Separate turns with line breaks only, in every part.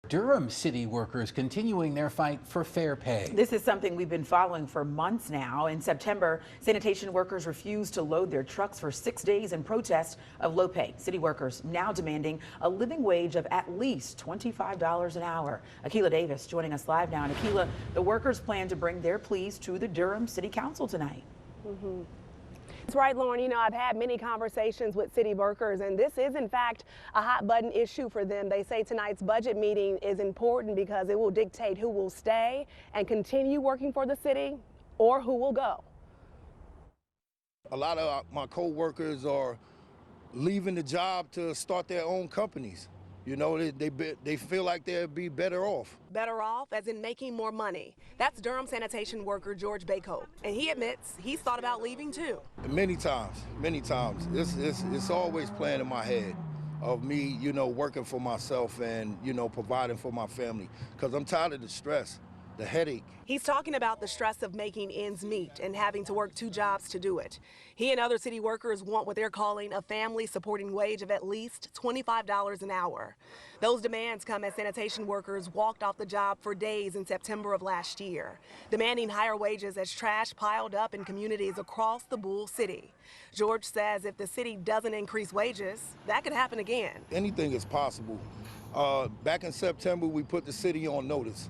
Durham city workers continuing their fight for fair pay.
This is something we've been following for months now. In September, sanitation workers refused to load their trucks for 6 days in protest of low pay. City workers now demanding a living wage of at least $25 an hour. Akila Davis joining us live now. And Akila, the workers plan to bring their pleas to the Durham City Council tonight.
That's right, Lauren. You know, I've had many conversations with city workers, and this is, in fact, a hot button issue for them. They say tonight's budget meeting is important because it will dictate who will stay and continue working for the city or who will go.
A lot of my co-workers are leaving the job to start their own companies. You know, they feel like they'd be better off.
Better off as in making more money. That's Durham sanitation worker George Baycoat, and he admits he's thought about leaving too.
Many times. It's always playing in my head of me, you know, working for myself and, you know, providing for my family, because I'm tired of the stress, the headache.
He's talking about the stress of making ends meet and having to work 2 jobs to do it. He and other city workers want what they're calling a family supporting wage of at least $25 an hour. Those demands come as sanitation workers walked off the job for days in September of last year, demanding higher wages as trash piled up in communities across the Bull City. George says if the city doesn't increase wages, that could happen again.
Anything is possible. Back in September, we put the city on notice.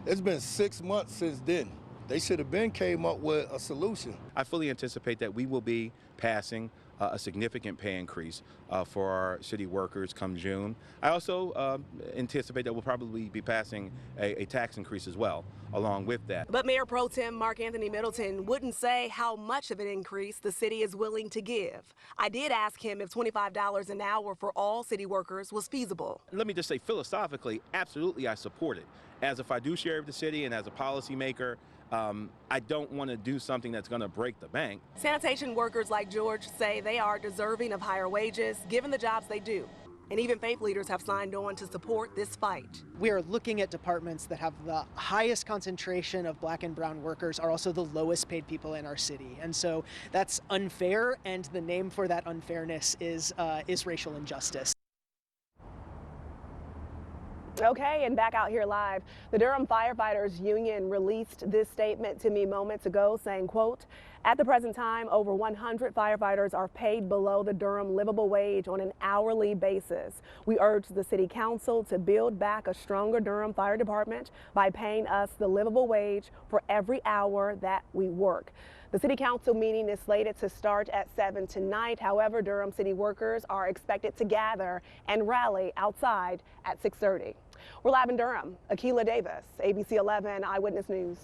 It's been 6 months since then. They should have came up with a solution.
I fully anticipate that we will be passing a significant pay increase for our city workers come June. I also anticipate that we'll probably be passing a tax increase as well along with that.
But Mayor Pro Tem Mark Anthony Middleton wouldn't say how much of an increase the city is willing to give. I did ask him if $25 an hour for all city workers was feasible.
Let me just say, philosophically, absolutely I support it. As a fiduciary of the city and as a policymaker, I don't want to do something that's going to break the bank.
Sanitation workers like George say they are deserving of higher wages given the jobs they do. And even faith leaders have signed on to support this fight.
We are looking at departments that have the highest concentration of Black and brown workers, are also the lowest paid people in our city. And so that's unfair, and the name for that unfairness is racial injustice.
Okay, and back out here live, the Durham Firefighters Union released this statement to me moments ago saying, quote, at the present time, over 100 firefighters are paid below the Durham livable wage on an hourly basis. We urge the City Council to build back a stronger Durham Fire Department by paying us the livable wage for every hour that we work. The City Council meeting is slated to start at 7 tonight. However, Durham City workers are expected to gather and rally outside at 6:30. We're live in Durham. Akila Davis, ABC 11 Eyewitness News.